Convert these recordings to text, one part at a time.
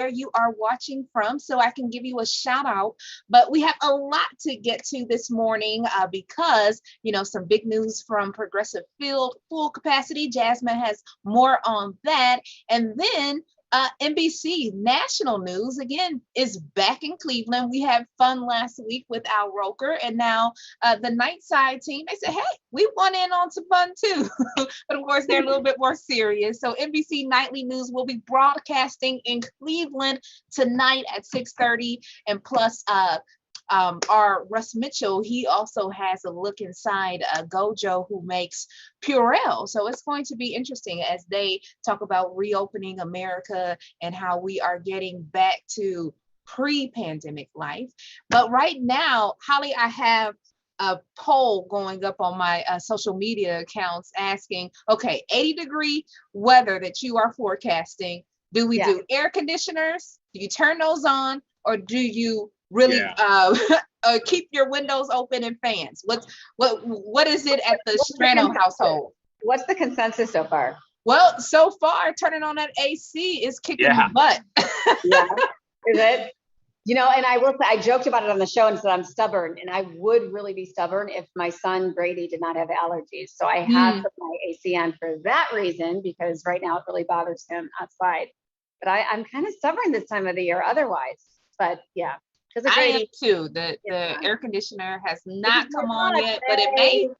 you are watching from so I can give you a shout out. But we have a lot to get to this morning because, some big news from Progressive Field, full capacity. Jasmine has more on that. And then NBC national news again is back in Cleveland. We had fun last week with Al Roker, and now the Nightside team. They said, "Hey, we want in on some fun too," but of course they're a little bit more serious. So NBC nightly news will be broadcasting in Cleveland tonight at 6:30, and plus our Russ Mitchell, he also has a look inside Gojo, who makes Purell. So it's going to be interesting as they talk about reopening America and how we are getting back to pre-pandemic life. But right now, Holly, I have a poll going up on my social media accounts asking, okay, 80-degree weather that you are forecasting. Do we do air conditioners? Do you turn those on? Or do you really keep your windows open and fans? What is it at the Strano household? What's the consensus so far? Well, so far, turning on that AC is kicking the butt. Yeah, is it? And I will say, I joked about it on the show and said I'm stubborn, and I would really be stubborn if my son Brady did not have allergies. So I have put my AC on for that reason, because right now it really bothers him outside. But I'm kind of stubborn this time of the year otherwise. But yeah. I am too. The air conditioner has not come on yet, but it may,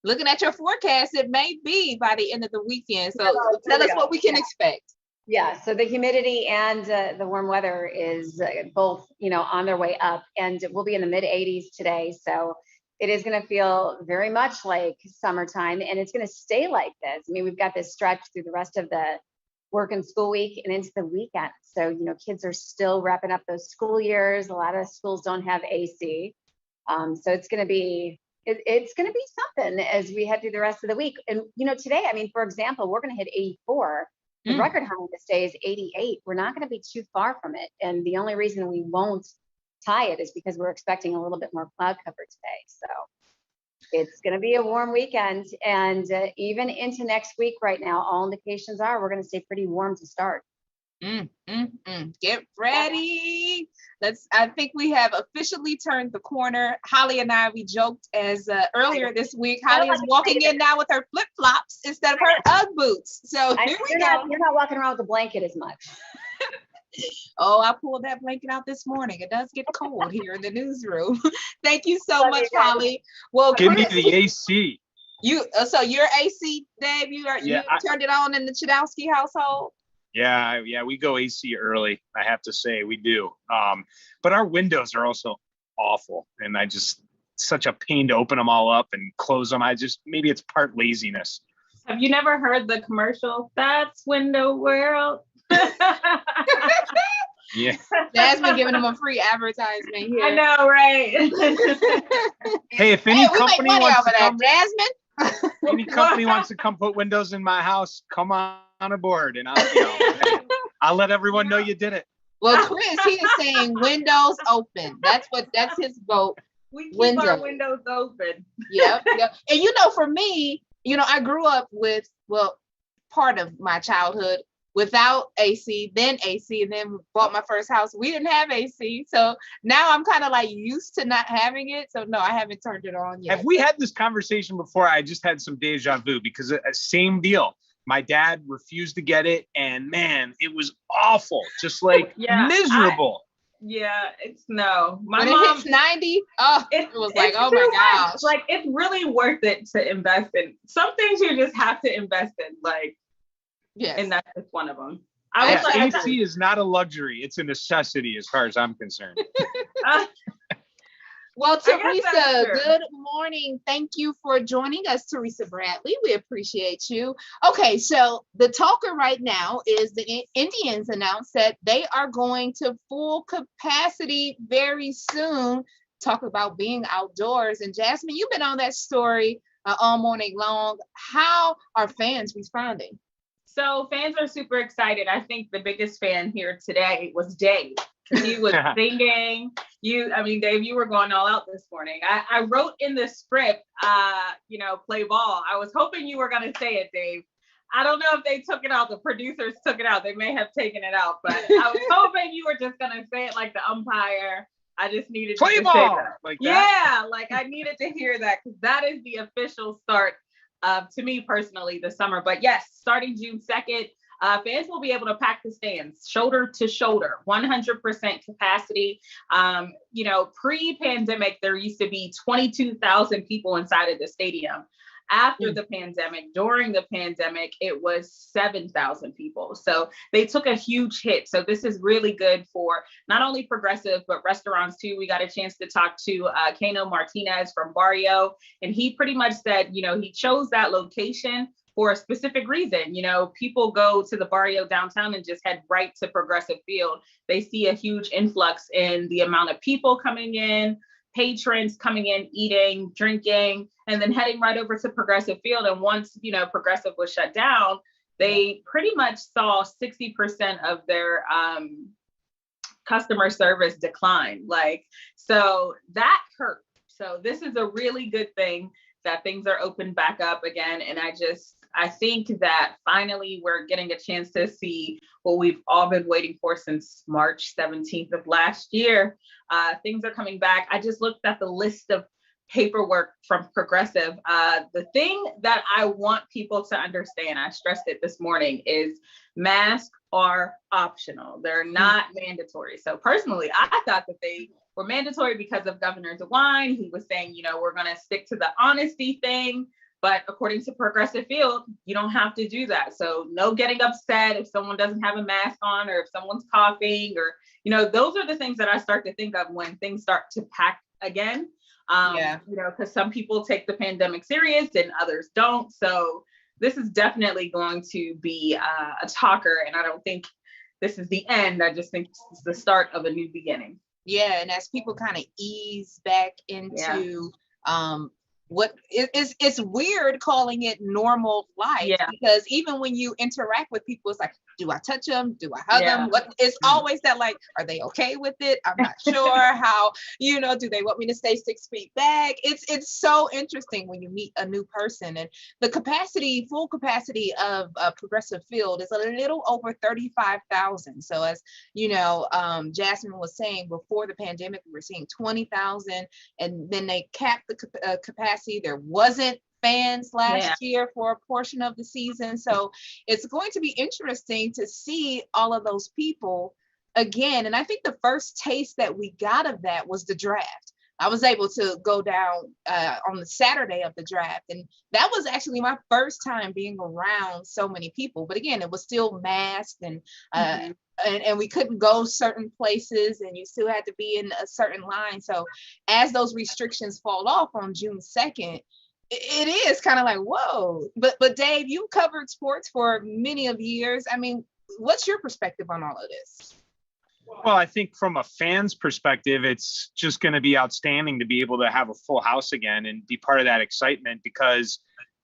looking at your forecast, it may be by the end of the weekend. So tell us what we can expect. Yeah, so the humidity and the warm weather is both, on their way up, and we'll be in the mid 80s today. So it is going to feel very much like summertime, and it's going to stay like this. I mean, we've got this stretch through the rest of the work and school week and into the weekend. So, kids are still wrapping up those school years. A lot of schools don't have AC. So it's going to be, it's going to be something as we head through the rest of the week. And, today, for example, we're going to hit 84. The record high this day is 88. We're not going to be too far from it. And the only reason we won't tie it is because we're expecting a little bit more cloud cover today. So it's going to be a warm weekend, and even into next week right now, all indications are we're going to stay pretty warm to start. Get ready. I think we have officially turned the corner. Holly and I, we joked as earlier this week, Holly is walking in now with her flip-flops instead of her Ugg boots. So here we go. You're not walking around with a blanket as much. Oh, I pulled that blanket out this morning. It does get cold here in the newsroom. Thank you so much, Holly. Well, give me the AC. So your AC, Dave, you turned it on in the Chudowski household? Yeah, we go AC early. I have to say we do. But our windows are also awful, and such a pain to open them all up and close them. Maybe it's part laziness. Have you never heard the commercial? That's Window World. Yeah, Jasmine giving them a free advertisement here. I know, right? Hey, if any company wants to come, Jasmine. Any company wants to come put windows in my house, come on aboard, and I'll let everyone know you did it. Well, Chris, he is saying windows open. That's his vote. We keep our windows open. Yep. And for me, I grew up with, part of my childhood without AC, then AC, and then bought my first house. We didn't have AC. So now I'm kind of like used to not having it. So no, I haven't turned it on yet. Have we had this conversation before? I just had some deja vu because same deal. My dad refused to get it, and man, it was awful. Just like miserable. It's no. When it hits 90, it was like, oh my gosh. Like, it's really worth it to invest in. Some things you just have to invest in, and that's just one of them. AC is not a luxury; it's a necessity, as far as I'm concerned. Well, Teresa, good morning. Thank you for joining us, Teresa Bradley. We appreciate you. Okay, so the talker right now is the Indians announced that they are going to full capacity very soon. Talk about being outdoors. And Jasmine, you've been on that story all morning long. How are fans responding? So fans are super excited. I think the biggest fan here today was Dave. He was singing. Dave, you were going all out this morning. I wrote in the script, play ball. I was hoping you were going to say it, Dave. I don't know if they took it out. The producers took it out. They may have taken it out, but I was hoping you were just gonna say it like the umpire. I just needed Play you to ball! say that. Like that? Yeah, like I needed to hear that because that is the official start of, to me personally, the summer. But yes, starting June 2nd, fans will be able to pack the stands shoulder to shoulder, 100% capacity. Pre-pandemic, there used to be 22,000 people inside of the stadium. After the pandemic, during the pandemic, it was 7,000 people. So they took a huge hit. So this is really good for not only Progressive, but restaurants too. We got a chance to talk to Kano Martinez from Barrio, and he pretty much said, he chose that location for a specific reason. People go to the Barrio downtown and just head right to Progressive Field. They see a huge influx in the amount of people coming in, patrons coming in, eating, drinking, and then heading right over to Progressive Field. And once, Progressive was shut down, they pretty much saw 60% of their customer service decline. So that hurt. So this is a really good thing that things are opened back up again. And I think that finally we're getting a chance to see what we've all been waiting for since March 17th of last year. Things are coming back. I just looked at the list of paperwork from Progressive. The thing that I want people to understand, I stressed it this morning, is masks are optional. They're not mandatory. So personally, I thought that they were mandatory because of Governor DeWine. He was saying, we're going to stick to the honesty thing. But according to Progressive Field, you don't have to do that. So no getting upset if someone doesn't have a mask on, or if someone's coughing, or, those are the things that I start to think of when things start to pack again. Because some people take the pandemic serious and others don't. So this is definitely going to be a talker. And I don't think this is the end. I just think this is the start of a new beginning. Yeah. And as people kind of ease back into it's weird calling it normal life, because even when you interact with people, it's like, do I touch them? Do I hug them? It's always that, like, are they okay with it? I'm not sure how, do they want me to stay 6 feet back? It's so interesting when you meet a new person. And the full capacity of Progressive Field is a little over 35,000. So as Jasmine was saying, before the pandemic, we were seeing 20,000, and then they capped the capacity. There wasn't fans last year for a portion of the season. So it's going to be interesting to see all of those people again. And I think the first taste that we got of that was the draft. I was able to go down on the Saturday of the draft, and that was actually my first time being around so many people. But again, it was still masked, and we couldn't go certain places, and you still had to be in a certain line. So as those restrictions fall off on June 2nd, it is kind of like, whoa. But Dave, you covered sports for many of years. I mean, what's your perspective on all of this? Well, I think from a fan's perspective, it's just going to be outstanding to be able to have a full house again and be part of that excitement, because,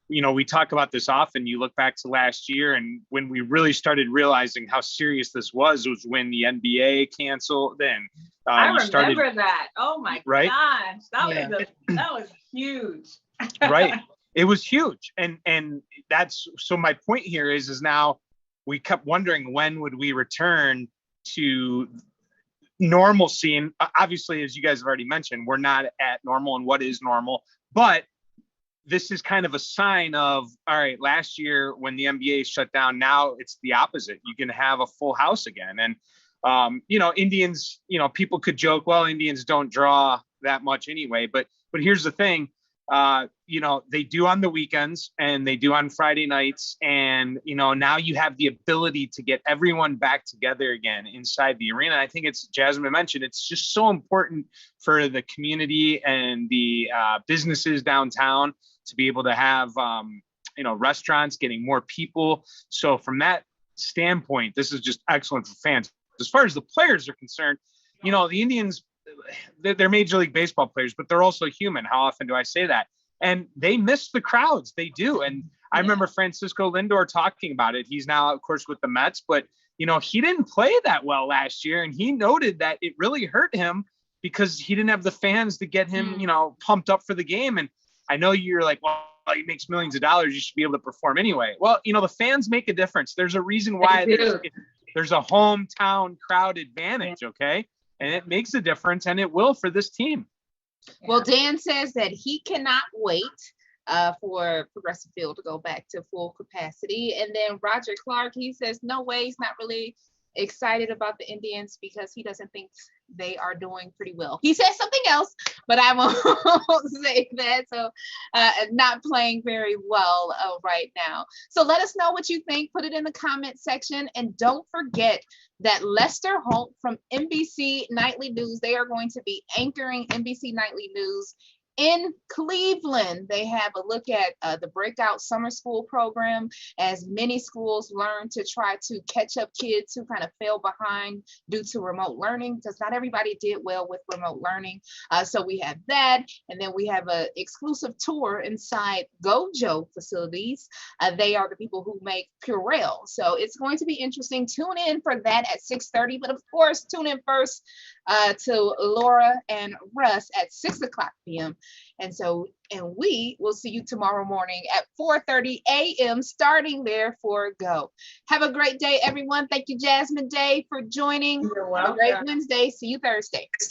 we talk about this often. You look back to last year, and when we really started realizing how serious this was when the NBA canceled. Then I remember that. Oh my gosh, that was huge. Right. It was huge. And that's, so my point here is now we kept wondering, when would we return to normalcy? And obviously, as you guys have already mentioned, we're not at normal, and what is normal, but this is kind of a sign of, all right, last year when the NBA shut down, now it's the opposite. You can have a full house again. And, Indians, people could joke, well, Indians don't draw that much anyway, but here's the thing. They do on the weekends, and they do on Friday nights. And, now you have the ability to get everyone back together again inside the arena. I think Jasmine mentioned, it's just so important for the community and the businesses downtown to be able to have, restaurants getting more people. So from that standpoint, this is just excellent for fans. As far as the players are concerned, the Indians, they're Major League Baseball players, but they're also human. How often do I say that? And they miss the crowds. They do. And I remember Francisco Lindor talking about it. He's now, of course, with the Mets, but, he didn't play that well last year. And he noted that it really hurt him because he didn't have the fans to get him, pumped up for the game. And I know you're like, well, he makes millions of dollars, you should be able to perform anyway. Well, the fans make a difference. There's a reason why there's a hometown crowd advantage, okay? And it makes a difference, and it will for this team. Well, Dan says that he cannot wait for Progressive Field to go back to full capacity. And then Roger Clark, he says, no way, he's not really excited about the Indians because he doesn't think they are doing pretty well. He says something else, but I won't say that. So not playing very well right now. So let us know what you think. Put it in the comment section. And don't forget that Lester Holt from NBC Nightly News, they are going to be anchoring NBC Nightly News in Cleveland. They have a look at the Breakout Summer School program as many schools learn to try to catch up kids who kind of fell behind due to remote learning, because not everybody did well with remote learning. So we have that. And then we have an exclusive tour inside Gojo facilities. They are the people who make Purell. So it's going to be interesting. Tune in for that at 6:30. But of course, tune in first to Laura and Russ at 6:00 p.m. And we will see you tomorrow morning at 4:30 a.m. starting there for Go. Have a great day, everyone. Thank you, Jasmine Day, for joining. You're welcome. Have a great Wednesday. See you Thursday.